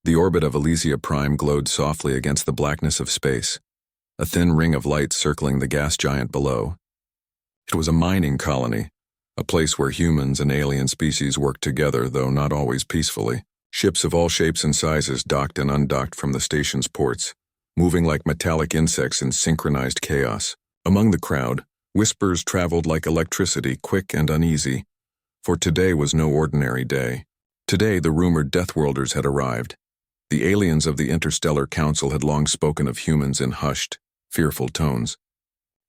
The orbit of EpicSciFiTales glowed softly against the blackness of space, a thin ring of light circling the gas giant below. It was a mining colony, a place where humans and alien species worked together, though not always peacefully. Ships of all shapes and sizes docked and undocked from the station's ports, moving like metallic insects in synchronized chaos. Among the crowd, whispers traveled like electricity, quick and uneasy, for today was no ordinary day. Today, the rumored Deathworlders had arrived. The aliens of the Interstellar Council had long spoken of humans in hushed, fearful tones.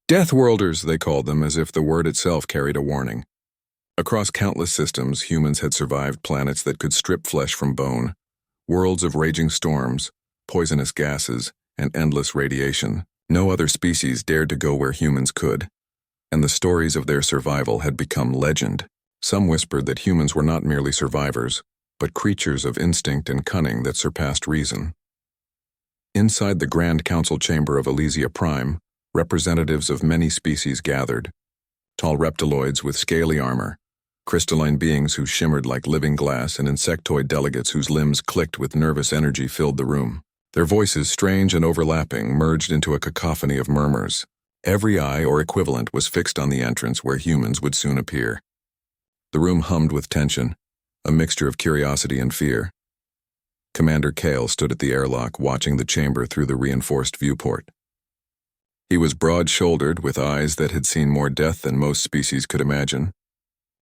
Deathworlders, they called them, as if the word itself carried a warning. Across countless systems, humans had survived planets that could strip flesh from bone, worlds of raging storms, poisonous gases, and endless radiation. No other species dared to go where humans could, and the stories of their survival had become legend. Some whispered that humans were not merely survivors, but creatures of instinct and cunning that surpassed reason. Inside the Grand Council chamber of EpicSciFiTales, representatives of many species gathered. Tall reptiloids with scaly armor, crystalline beings who shimmered like living glass, and insectoid delegates whose limbs clicked with nervous energy filled the room. Their voices, strange and overlapping, merged into a cacophony of murmurs. Every eye or equivalent was fixed on the entrance where humans would soon appear. The room hummed with tension, a mixture of curiosity and fear. Commander Kale stood at the airlock, watching the chamber through the reinforced viewport. He was broad-shouldered, with eyes that had seen more death than most species could imagine.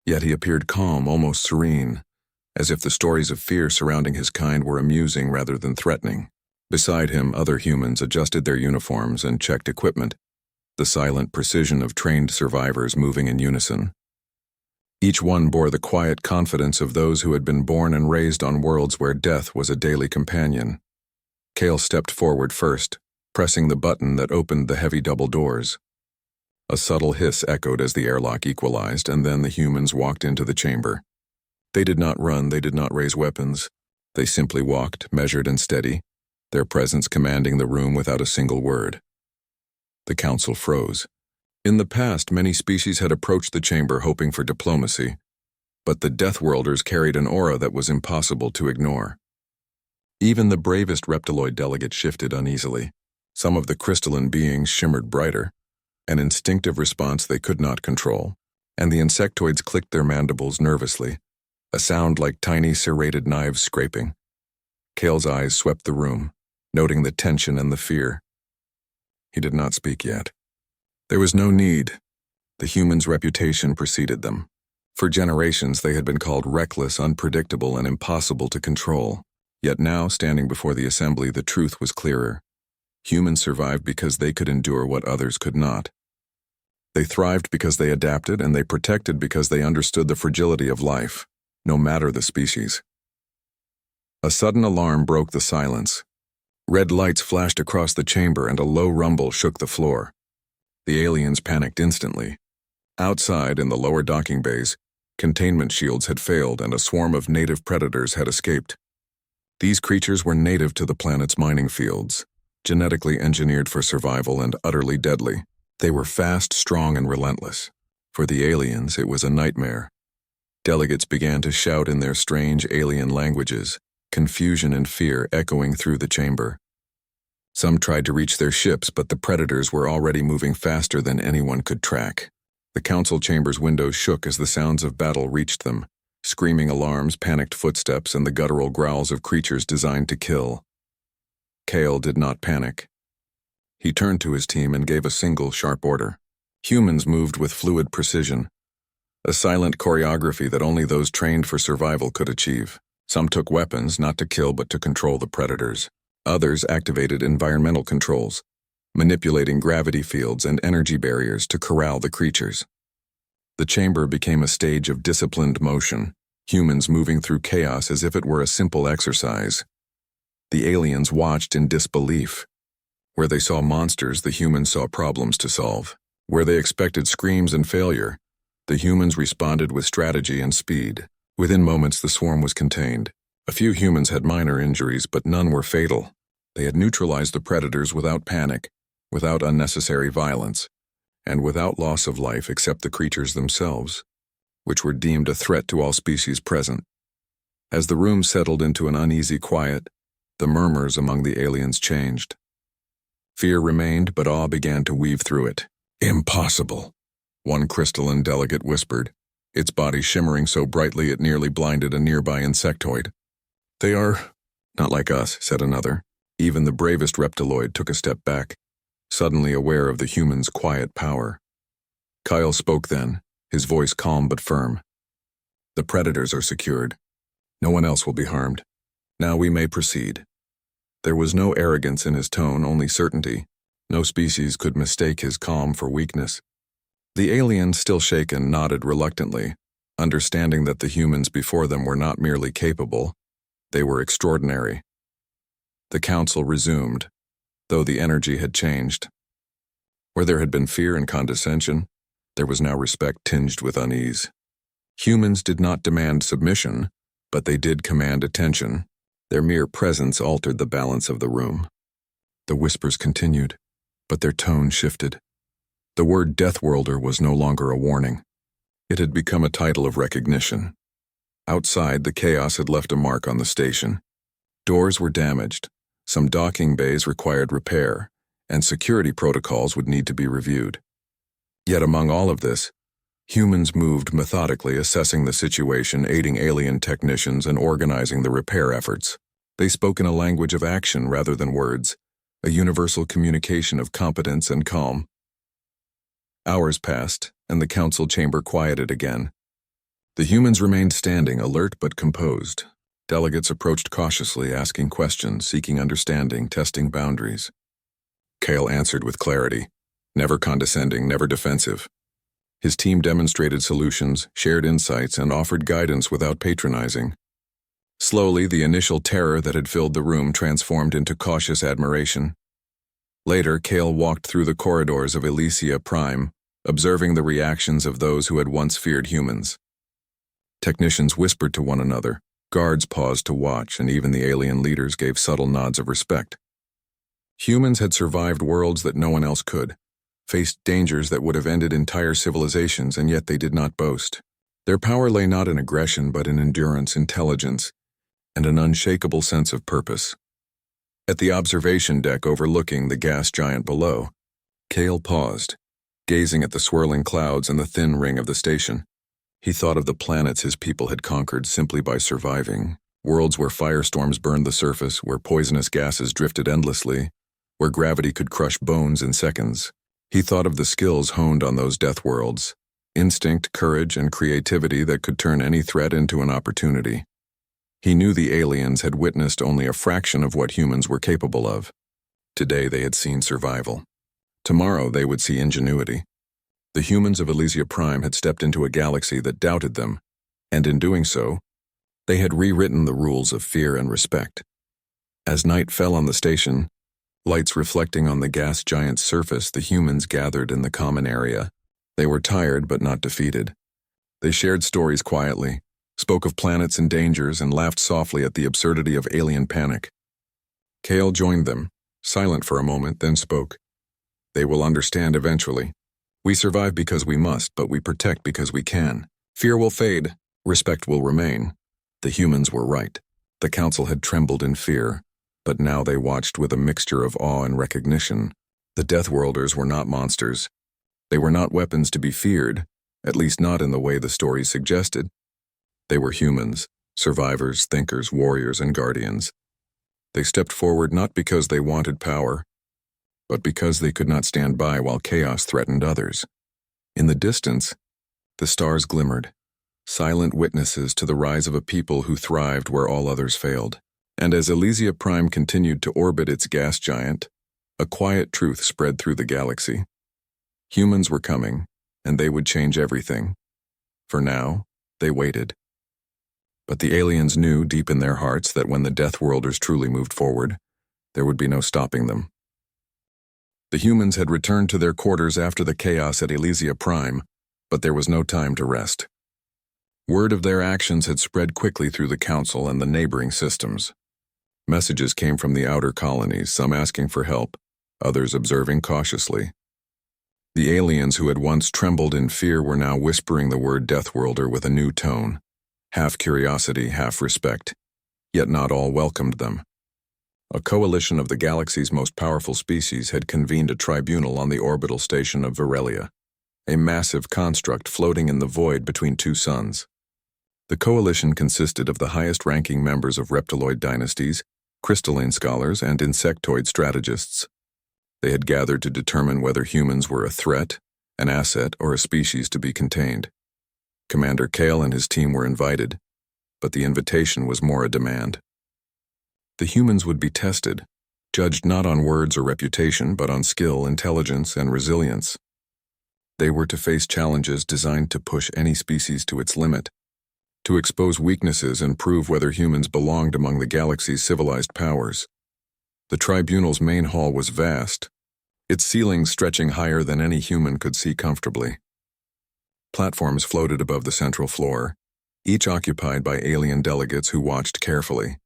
Yet he appeared calm, almost serene, as if the stories of fear surrounding his kind were amusing rather than threatening. Beside him, other humans adjusted their uniforms and checked equipment, the silent precision of trained survivors moving in unison. Each one bore the quiet confidence of those who had been born and raised on worlds where death was a daily companion. Kale stepped forward first, pressing the button that opened the heavy double doors. A subtle hiss echoed as the airlock equalized, and then the humans walked into the chamber. They did not run, they did not raise weapons. They simply walked, measured and steady, their presence commanding the room without a single word. The council froze. In the past, many species had approached the chamber hoping for diplomacy, but the Deathworlders carried an aura that was impossible to ignore. Even the bravest reptiloid delegate shifted uneasily. Some of the crystalline beings shimmered brighter, an instinctive response they could not control, and the insectoids clicked their mandibles nervously, a sound like tiny serrated knives scraping. Kale's eyes swept the room, noting the tension and the fear. He did not speak yet. There was no need. The humans' reputation preceded them. For generations they had been called reckless, unpredictable, and impossible to control. Yet now, standing before the assembly, the truth was clearer. Humans survived because they could endure what others could not. They thrived because they adapted, and they protected because they understood the fragility of life, no matter the species. A sudden alarm broke the silence. Red lights flashed across the chamber, and a low rumble shook the floor. The aliens panicked instantly. Outside, in the lower docking bays, containment shields had failed and a swarm of native predators had escaped. These creatures were native to the planet's mining fields, genetically engineered for survival and utterly deadly. They were fast, strong, and relentless. For the aliens, it was a nightmare. Delegates began to shout in their strange alien languages, confusion and fear echoing through the chamber. Some tried to reach their ships, but the predators were already moving faster than anyone could track. The council chamber's windows shook as the sounds of battle reached them, screaming alarms, panicked footsteps, and the guttural growls of creatures designed to kill. Kale did not panic. He turned to his team and gave a single sharp order. Humans moved with fluid precision, a silent choreography that only those trained for survival could achieve. Some took weapons, not to kill but to control the predators. Others activated environmental controls, manipulating gravity fields and energy barriers to corral the creatures. The chamber became a stage of disciplined motion, humans moving through chaos as if it were a simple exercise. The aliens watched in disbelief. Where they saw monsters, the humans saw problems to solve. Where they expected screams and failure, the humans responded with strategy and speed. Within moments, the swarm was contained. A few humans had minor injuries, but none were fatal. They had neutralized the predators without panic, without unnecessary violence, and without loss of life except the creatures themselves, which were deemed a threat to all species present. As the room settled into an uneasy quiet, The murmurs among the aliens changed. Fear remained, but awe began to weave through it. "Impossible," one crystalline delegate whispered, its body shimmering so brightly it nearly blinded a nearby insectoid. "They are not like us," said another. Even the bravest reptiloid took a step back, suddenly aware of the human's quiet power. Kyle spoke then, his voice calm but firm. "The predators are secured. No one else will be harmed. Now we may proceed." There was no arrogance in his tone, only certainty. No species could mistake his calm for weakness. The alien, still shaken, nodded reluctantly, understanding that the humans before them were not merely capable, they were extraordinary. The council resumed, though the energy had changed. Where there had been fear and condescension, there was now respect tinged with unease. Humans did not demand submission, but they did command attention. Their mere presence altered the balance of the room. The whispers continued, but their tone shifted. The word Deathworlder was no longer a warning. It had become a title of recognition. Outside, the chaos had left a mark on the station. Doors were damaged, some docking bays required repair, and security protocols would need to be reviewed. Yet among all of this, humans moved methodically, assessing the situation, aiding alien technicians, and organizing the repair efforts. They spoke in a language of action rather than words, a universal communication of competence and calm. Hours passed, and the council chamber quieted again. The humans remained standing, alert but composed. Delegates approached cautiously, asking questions, seeking understanding, testing boundaries. Kale answered with clarity, never condescending, never defensive. His team demonstrated solutions, shared insights, and offered guidance without patronizing. Slowly, the initial terror that had filled the room transformed into cautious admiration. Later, Kale walked through the corridors of SCIFI-Prime, observing the reactions of those who had once feared humans. Technicians whispered to one another, guards paused to watch, and even the alien leaders gave subtle nods of respect. Humans had survived worlds that no one else could, faced dangers that would have ended entire civilizations, and yet they did not boast. Their power lay not in aggression, but in endurance, intelligence, and an unshakable sense of purpose. At the observation deck overlooking the gas giant below, Kale paused, gazing at the swirling clouds and the thin ring of the station. He thought of the planets his people had conquered simply by surviving, worlds where firestorms burned the surface, where poisonous gases drifted endlessly, where gravity could crush bones in seconds. He thought of the skills honed on those death worlds, instinct, courage, and creativity that could turn any threat into an opportunity. He knew the aliens had witnessed only a fraction of what humans were capable of. Today they had seen survival. Tomorrow they would see ingenuity. The humans of SCIFI-Prime had stepped into a galaxy that doubted them, and in doing so, they had rewritten the rules of fear and respect. As night fell on the station, lights reflecting on the gas giant's surface, the humans gathered in the common area. They were tired but not defeated. They shared stories quietly, spoke of planets and dangers, and laughed softly at the absurdity of alien panic. Kale joined them, silent for a moment, then spoke. "They will understand eventually. We survive because we must, but we protect because we can. Fear will fade, respect will remain." The humans were right. The council had trembled in fear, but now they watched with a mixture of awe and recognition. The Deathworlders were not monsters. They were not weapons to be feared, at least not in the way the stories suggested. They were humans, survivors, thinkers, warriors, and guardians. They stepped forward not because they wanted power, but because they could not stand by while chaos threatened others. In the distance, the stars glimmered, silent witnesses to the rise of a people who thrived where all others failed. And as SCIFI-Prime continued to orbit its gas giant, a quiet truth spread through the galaxy. Humans were coming, and they would change everything. For now, they waited. But the aliens knew deep in their hearts that when the Deathworlders truly moved forward, there would be no stopping them. The humans had returned to their quarters after the chaos at SCIFI-Prime, but there was no time to rest. Word of their actions had spread quickly through the council and the neighboring systems. Messages came from the outer colonies, some asking for help, others observing cautiously. The aliens who had once trembled in fear were now whispering the word Deathworlder with a new tone, half curiosity, half respect, yet not all welcomed them. A coalition of the galaxy's most powerful species had convened a tribunal on the orbital station of Virelia, a massive construct floating in the void between two suns. The coalition consisted of the highest-ranking members of reptiloid dynasties, crystalline scholars, and insectoid strategists. They had gathered to determine whether humans were a threat, an asset, or a species to be contained. Commander Kale and his team were invited, but the invitation was more a demand. The humans would be tested, judged not on words or reputation, but on skill, intelligence, and resilience. They were to face challenges designed to push any species to its limit, to expose weaknesses and prove whether humans belonged among the galaxy's civilized powers. The tribunal's main hall was vast, its ceilings stretching higher than any human could see comfortably. Platforms floated above the central floor, each occupied by alien delegates who watched carefully.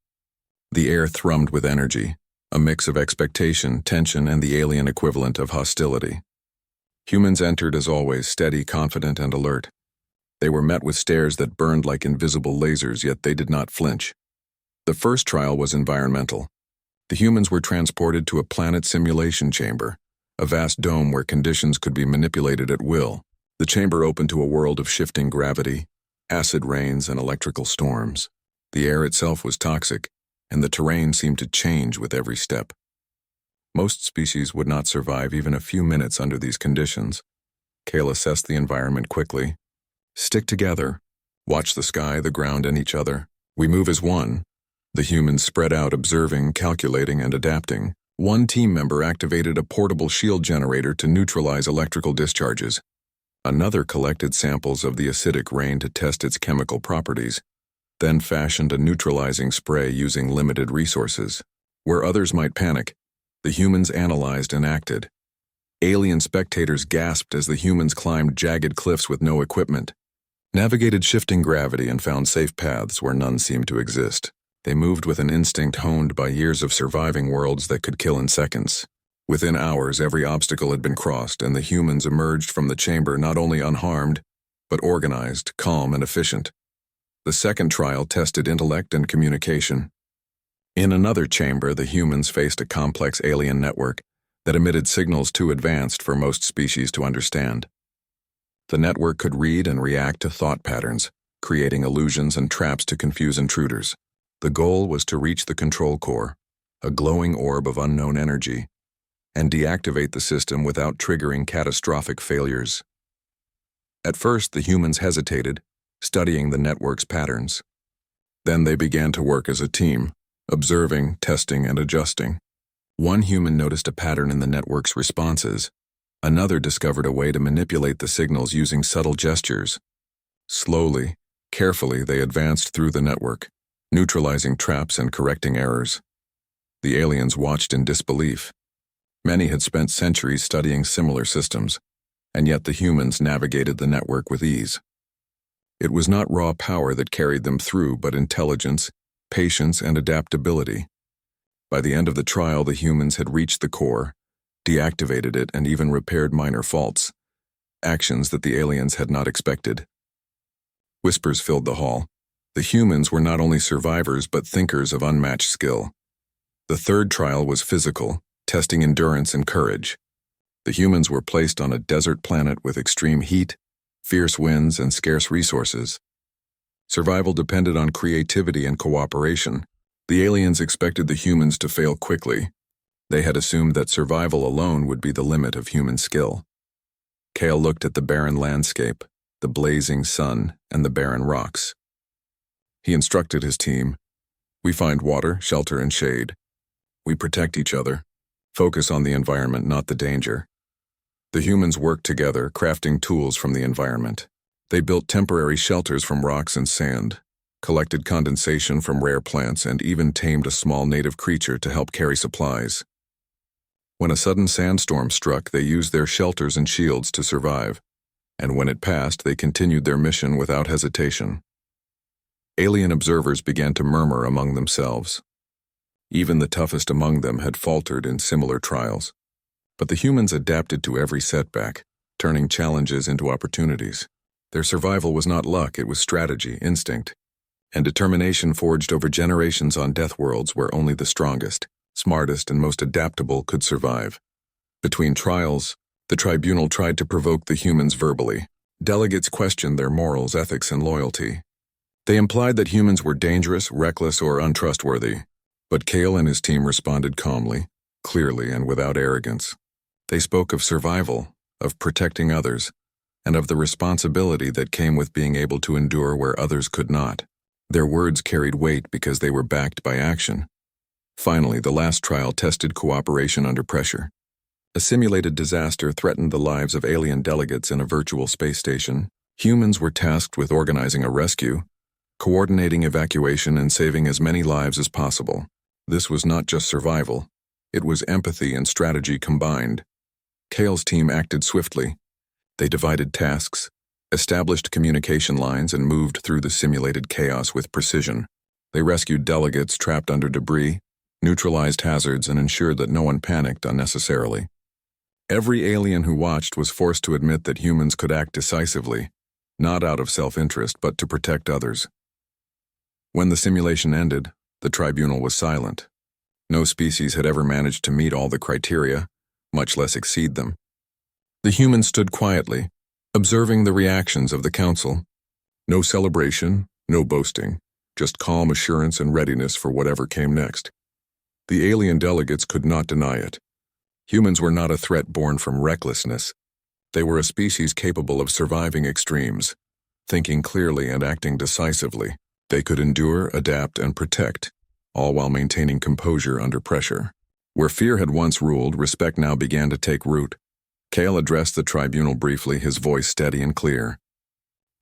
The air thrummed with energy, a mix of expectation, tension, and the alien equivalent of hostility. Humans entered as always, steady, confident, and alert. They were met with stares that burned like invisible lasers, yet they did not flinch. The first trial was environmental. The humans were transported to a planet simulation chamber, a vast dome where conditions could be manipulated at will. The chamber opened to a world of shifting gravity, acid rains, and electrical storms. The air itself was toxic, and the terrain seemed to change with every step. Most species would not survive even a few minutes under these conditions. Kale assessed the environment quickly. Stick together. Watch the sky, the ground, and each other. We move as one. The humans spread out, observing, calculating, and adapting. One team member activated a portable shield generator to neutralize electrical discharges. Another collected samples of the acidic rain to test its chemical properties, then fashioned a neutralizing spray using limited resources. Where others might panic, the humans analyzed and acted. Alien spectators gasped as the humans climbed jagged cliffs with no equipment, navigated shifting gravity, and found safe paths where none seemed to exist. They moved with an instinct honed by years of surviving worlds that could kill in seconds. Within hours, every obstacle had been crossed, and the humans emerged from the chamber not only unharmed, but organized, calm, and efficient. The second trial tested intellect and communication. In another chamber, the humans faced a complex alien network that emitted signals too advanced for most species to understand. The network could read and react to thought patterns, creating illusions and traps to confuse intruders. The goal was to reach the control core, a glowing orb of unknown energy, and deactivate the system without triggering catastrophic failures. At first, the humans hesitated, studying the network's patterns. Then they began to work as a team, observing, testing, and adjusting. One human noticed a pattern in the network's responses. Another discovered a way to manipulate the signals using subtle gestures. Slowly, carefully, they advanced through the network, neutralizing traps and correcting errors. The aliens watched in disbelief. Many had spent centuries studying similar systems, and yet the humans navigated the network with ease. It was not raw power that carried them through, but intelligence, patience, and adaptability. By the end of the trial, the humans had reached the core, deactivated it, and even repaired minor faults, actions that the aliens had not expected. Whispers filled the hall. The humans were not only survivors but thinkers of unmatched skill. The third trial was physical, testing endurance and courage. The humans were placed on a desert planet with extreme heat, fierce winds, and scarce resources. Survival depended on creativity and cooperation. The aliens expected the humans to fail quickly. They had assumed that survival alone would be the limit of human skill. Kale looked at the barren landscape, the blazing sun, and the barren rocks. He instructed his team, "We find water, shelter, and shade. We protect each other. Focus on the environment, not the danger." The humans worked together, crafting tools from the environment. They built temporary shelters from rocks and sand, collected condensation from rare plants, and even tamed a small native creature to help carry supplies. When a sudden sandstorm struck, they used their shelters and shields to survive, and when it passed, they continued their mission without hesitation. Alien observers began to murmur among themselves. Even the toughest among them had faltered in similar trials. But the humans adapted to every setback, turning challenges into opportunities. Their survival was not luck, it was strategy, instinct, and determination forged over generations on Deathworlds where only the strongest smartest, and most adaptable could survive. Between trials, the tribunal tried to provoke the humans verbally. Delegates questioned their morals, ethics, and loyalty. They implied that humans were dangerous, reckless, or untrustworthy. But Kale and his team responded calmly, clearly, and without arrogance. They spoke of survival, of protecting others, and of the responsibility that came with being able to endure where others could not. Their words carried weight because they were backed by action. Finally, the last trial tested cooperation under pressure. A simulated disaster threatened the lives of alien delegates in a virtual space station. Humans were tasked with organizing a rescue, coordinating evacuation, and saving as many lives as possible. This was not just survival. It was empathy and strategy combined. Kale's team acted swiftly. They divided tasks, established communication lines, and moved through the simulated chaos with precision. They rescued delegates trapped under debris, neutralized hazards, and ensured that no one panicked unnecessarily. Every alien who watched was forced to admit that humans could act decisively, not out of self-interest but to protect others. When the simulation ended, the tribunal was silent. No species had ever managed to meet all the criteria, much less exceed them. The humans stood quietly, observing the reactions of the council. No celebration, no boasting, just calm assurance and readiness for whatever came next. The alien delegates could not deny it. Humans were not a threat born from recklessness. They were a species capable of surviving extremes, thinking clearly and acting decisively. They could endure, adapt, and protect, all while maintaining composure under pressure. Where fear had once ruled, respect now began to take root. Kale addressed the tribunal briefly, his voice steady and clear.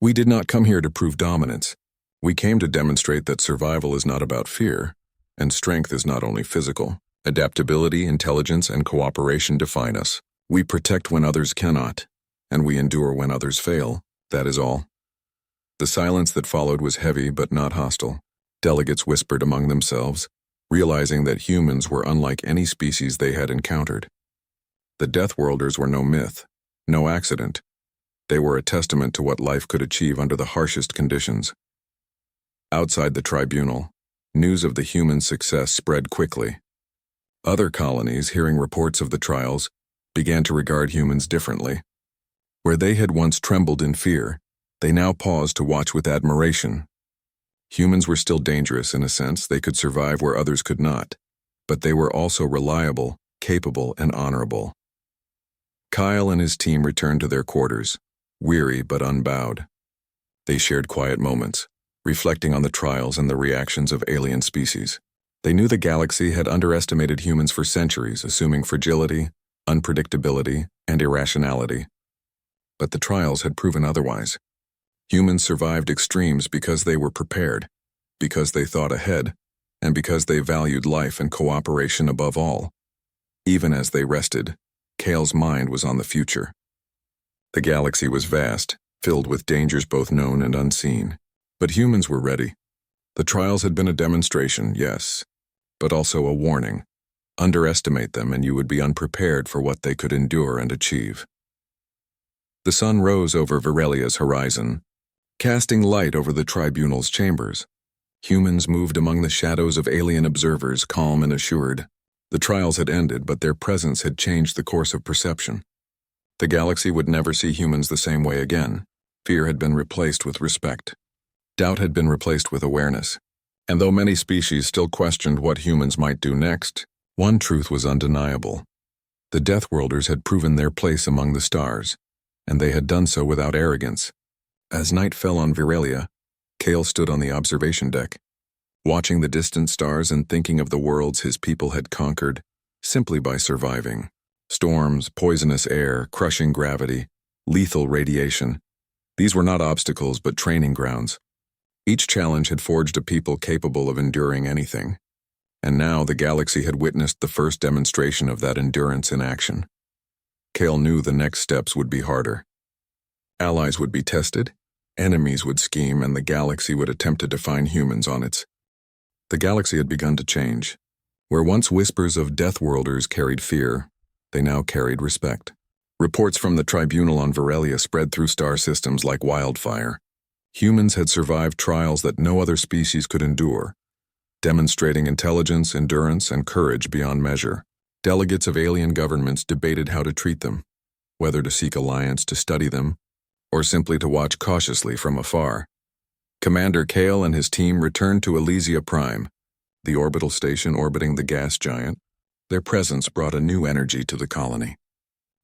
"We did not come here to prove dominance. We came to demonstrate that survival is not about fear, and strength is not only physical. Adaptability, intelligence, and cooperation define us. We protect when others cannot, and we endure when others fail. That is all." The silence that followed was heavy but not hostile. Delegates whispered among themselves, realizing that humans were unlike any species they had encountered. The Deathworlders were no myth, no accident. They were a testament to what life could achieve under the harshest conditions. Outside the tribunal, news of the humans' success spread quickly. Other colonies, hearing reports of the trials, began to regard humans differently. Where they had once trembled in fear, they now paused to watch with admiration. Humans were still dangerous in a sense. They could survive where others could not, but they were also reliable, capable, and honorable. Kyle and his team returned to their quarters, weary but unbowed. They shared quiet moments, reflecting on the trials and the reactions of alien species. They knew the galaxy had underestimated humans for centuries, assuming fragility, unpredictability, and irrationality. But the trials had proven otherwise. Humans survived extremes because they were prepared, because they thought ahead, and because they valued life and cooperation above all. Even as they rested, Kale's mind was on the future. The galaxy was vast, filled with dangers both known and unseen. But humans were ready. The trials had been a demonstration, yes, but also a warning. Underestimate them and you would be unprepared for what they could endure and achieve. The sun rose over Virelia's horizon, casting light over the tribunal's chambers. Humans moved among the shadows of alien observers, calm and assured. The trials had ended, but their presence had changed the course of perception. The galaxy would never see humans the same way again. Fear had been replaced with respect. Doubt had been replaced with awareness. And though many species still questioned what humans might do next, one truth was undeniable. The Deathworlders had proven their place among the stars, and they had done so without arrogance. As night fell on Virelia, Kale stood on the observation deck, watching the distant stars and thinking of the worlds his people had conquered simply by surviving. Storms, poisonous air, crushing gravity, lethal radiation. These were not obstacles but training grounds. Each challenge had forged a people capable of enduring anything. And now the galaxy had witnessed the first demonstration of that endurance in action. Kale knew the next steps would be harder. Allies would be tested, enemies would scheme, and the galaxy would attempt to define humans on its. The galaxy had begun to change. Where once whispers of Deathworlders carried fear, they now carried respect. Reports from the tribunal on Virelia spread through star systems like wildfire. Humans had survived trials that no other species could endure. demonstrating intelligence, endurance, and courage beyond measure. Delegates of alien governments debated how to treat them, whether to seek alliance to study them, or simply to watch cautiously from afar. Commander Kale and his team returned to EpicSciFiTales, the orbital station orbiting the gas giant. Their presence brought a new energy to the colony.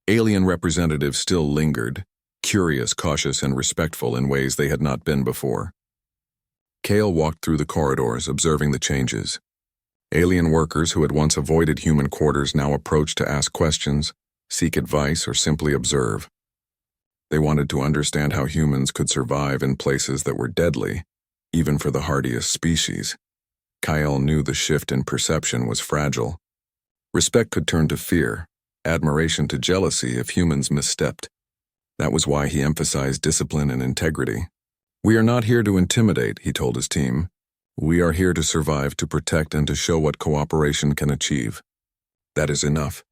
Alien representatives still lingered, curious, cautious, and respectful in ways they had not been before. Kale walked through the corridors, observing the changes. Alien workers who had once avoided human quarters now approached to ask questions, seek advice, or simply observe. They wanted to understand how humans could survive in places that were deadly, even for the hardiest species. Kyle knew the shift in perception was fragile. Respect could turn to fear, admiration to jealousy if humans misstepped. That was why he emphasized discipline and integrity. "We are not here to intimidate," he told his team. "We are here to survive, to protect, and to show what cooperation can achieve. That is enough.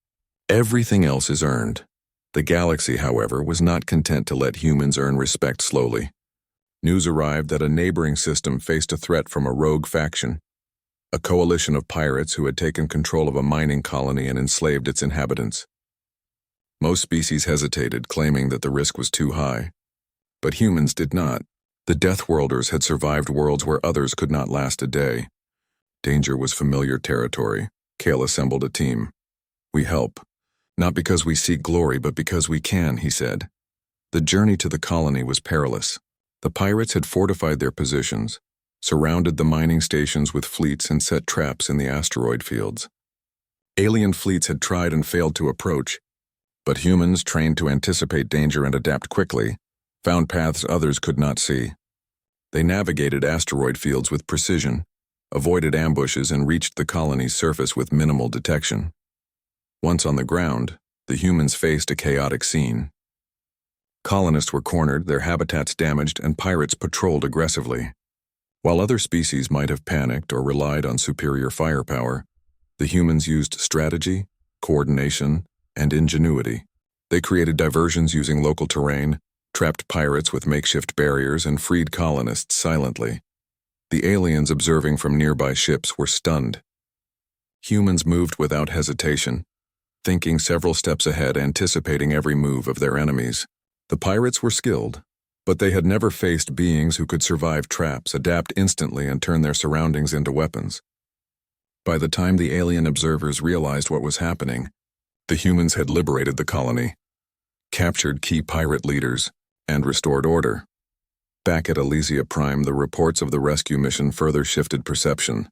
Everything else is earned." The galaxy, however, was not content to let humans earn respect slowly. News arrived that a neighboring system faced a threat from a rogue faction, a coalition of pirates who had taken control of a mining colony and enslaved its inhabitants. Most species hesitated, claiming that the risk was too high. But humans did not. The Deathworlders had survived worlds where others could not last a day. Danger was familiar territory. Kale assembled a team. "We help. Not because we seek glory, but because we can," he said. The journey to the colony was perilous. The pirates had fortified their positions, surrounded the mining stations with fleets, and set traps in the asteroid fields. Alien fleets had tried and failed to approach, but humans, trained to anticipate danger and adapt quickly, found paths others could not see. They navigated asteroid fields with precision, avoided ambushes, and reached the colony's surface with minimal detection. Once on the ground, the humans faced a chaotic scene. Colonists were cornered, their habitats damaged, and pirates patrolled aggressively. While other species might have panicked or relied on superior firepower, the humans used strategy, coordination, and ingenuity. They created diversions using local terrain, trapped pirates with makeshift barriers, and freed colonists silently. The aliens observing from nearby ships were stunned. Humans moved without hesitation, thinking several steps ahead, anticipating every move of their enemies. The pirates were skilled, but they had never faced beings who could survive traps, adapt instantly, and turn their surroundings into weapons. By the time the alien observers realized what was happening, the humans had liberated the colony, captured key pirate leaders, and restored order. Back at EpicSciFiTales, the reports of the rescue mission further shifted perception.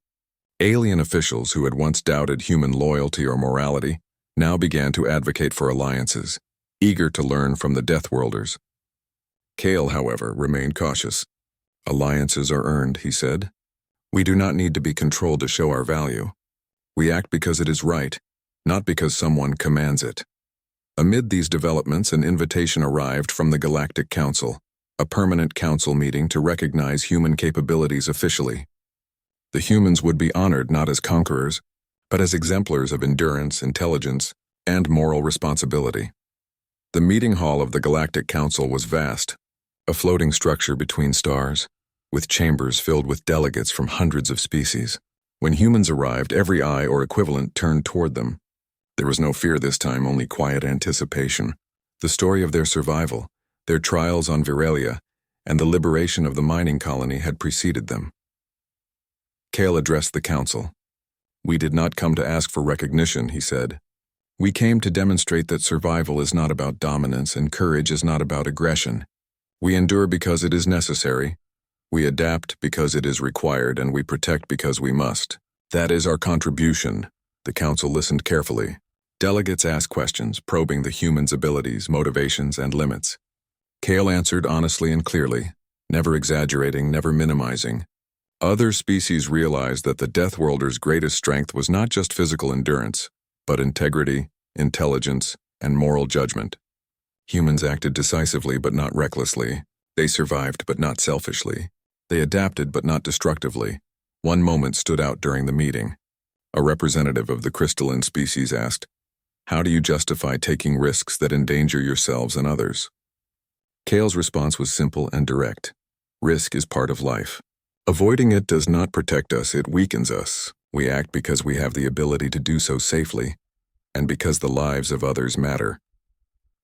Alien officials who had once doubted human loyalty or morality now began to advocate for alliances, eager to learn from the Deathworlders. Kale, however, remained cautious. "Alliances are earned," he said. "We do not need to be controlled to show our value. We act because it is right, not because someone commands it." Amid these developments, an invitation arrived from the Galactic Council, a permanent council meeting to recognize human capabilities officially. The humans would be honored not as conquerors, but as exemplars of endurance, intelligence, and moral responsibility. The meeting hall of the Galactic Council was vast, a floating structure between stars, with chambers filled with delegates from hundreds of species. When humans arrived, every eye or equivalent turned toward them. There was no fear this time, only quiet anticipation. The story of their survival, their trials on Virelia, and the liberation of the mining colony had preceded them. Kale addressed the council. "We did not come to ask for recognition," he said. "We came to demonstrate that survival is not about dominance and courage is not about aggression. We endure because it is necessary, we adapt because it is required, and we protect because we must. That is our contribution." The council listened carefully. Delegates asked questions, probing the humans' abilities, motivations, and limits. Kale answered honestly and clearly, never exaggerating, never minimizing. Other species realized that the Deathworlders' greatest strength was not just physical endurance, but integrity, intelligence, and moral judgment. Humans acted decisively but not recklessly. They survived but not selfishly. They adapted but not destructively. One moment stood out during the meeting. A representative of the crystalline species asked, "How do you justify taking risks that endanger yourselves and others?" Kale's response was simple and direct. "Risk is part of life. Avoiding it does not protect us, it weakens us. We act because we have the ability to do so safely, and because the lives of others matter.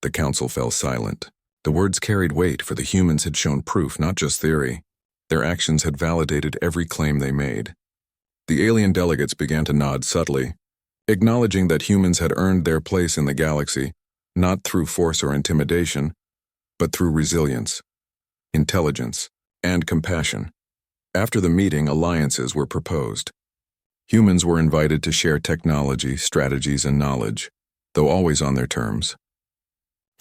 The council fell silent. The words carried weight, for the humans had shown proof, not just theory. Their actions had validated every claim they made. The alien delegates began to nod subtly, acknowledging that humans had earned their place in the galaxy, not through force or intimidation, but through resilience, intelligence, and compassion. After the meeting, alliances were proposed. Humans were invited to share technology, strategies, and knowledge, though always on their terms.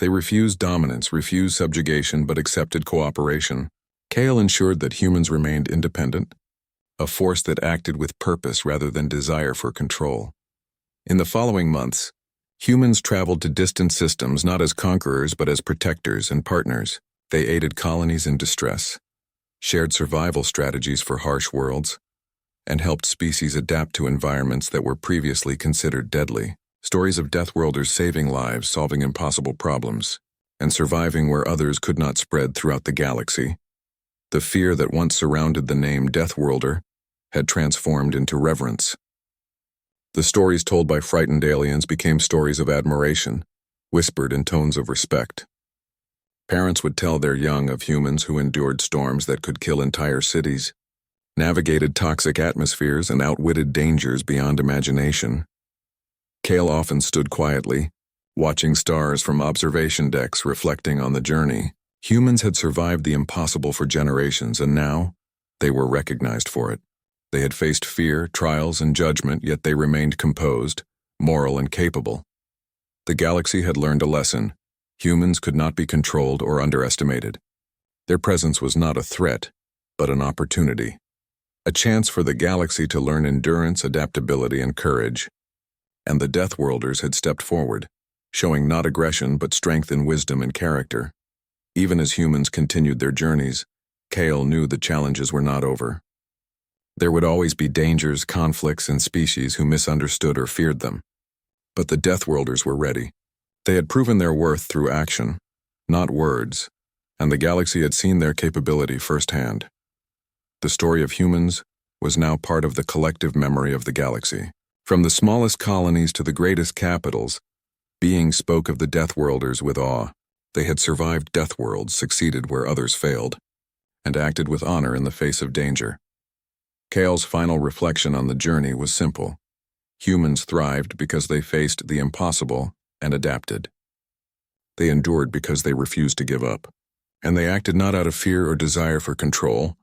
They refused dominance, refused subjugation, but accepted cooperation. Kale ensured that humans remained independent, a force that acted with purpose rather than desire for control. In the following months, humans traveled to distant systems not as conquerors but as protectors and partners. They aided colonies in distress, shared survival strategies for harsh worlds, and helped species adapt to environments that were previously considered deadly. Stories of Deathworlders saving lives, solving impossible problems, and surviving where others could not spread throughout the galaxy. The fear that once surrounded the name Deathworlder had transformed into reverence. The stories told by frightened aliens became stories of admiration, whispered in tones of respect. Parents would tell their young of humans who endured storms that could kill entire cities, navigated toxic atmospheres, and outwitted dangers beyond imagination. Kale often stood quietly, watching stars from observation decks, reflecting on the journey. Humans had survived the impossible for generations, and now they were recognized for it. They had faced fear, trials, and judgment, yet they remained composed, moral, and capable. The galaxy had learned a lesson. Humans could not be controlled or underestimated. Their presence was not a threat, but an opportunity. A chance for the galaxy to learn endurance, adaptability, and courage. And the Deathworlders had stepped forward, showing not aggression but strength in wisdom and character. Even as humans continued their journeys, Kale knew the challenges were not over. There would always be dangers, conflicts, and species who misunderstood or feared them. But the Deathworlders were ready. They had proven their worth through action, not words, and the galaxy had seen their capability firsthand. The story of humans was now part of the collective memory of the galaxy. From the smallest colonies to the greatest capitals, beings spoke of the Deathworlders with awe. They had survived Deathworlds, succeeded where others failed, and acted with honor in the face of danger. Kale's final reflection on the journey was simple. Humans thrived because they faced the impossible and adapted. They endured because they refused to give up, and they acted not out of fear or desire for control,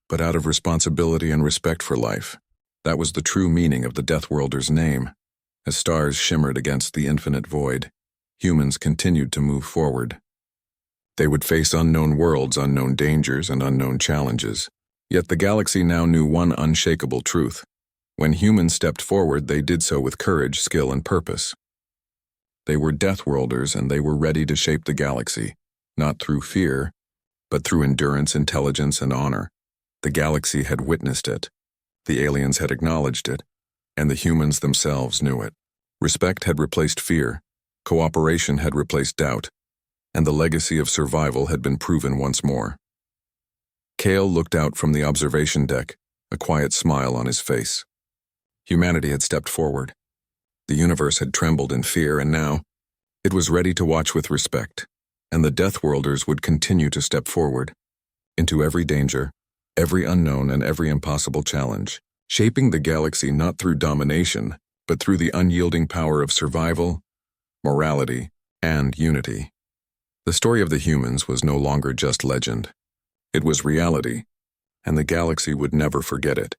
but out of responsibility and respect for life. That was the true meaning of the Deathworlders' name. As stars shimmered against the infinite void, humans continued to move forward. They would face unknown worlds, unknown dangers, and unknown challenges. Yet the galaxy now knew one unshakable truth. When humans stepped forward, they did so with courage, skill, and purpose. They were Deathworlders, and they were ready to shape the galaxy, not through fear, but through endurance, intelligence, and honor. The galaxy had witnessed it. The aliens had acknowledged it, and the humans themselves knew it. Respect had replaced fear, cooperation had replaced doubt, and the legacy of survival had been proven once more. Kale looked out from the observation deck, a quiet smile on his face. Humanity had stepped forward. The universe had trembled in fear, and now it was ready to watch with respect, and the Deathworlders would continue to step forward into every danger, every unknown, and every impossible challenge, shaping the galaxy not through domination, but through the unyielding power of survival, morality, and unity. The story of the humans was no longer just legend. It was reality, and the galaxy would never forget it.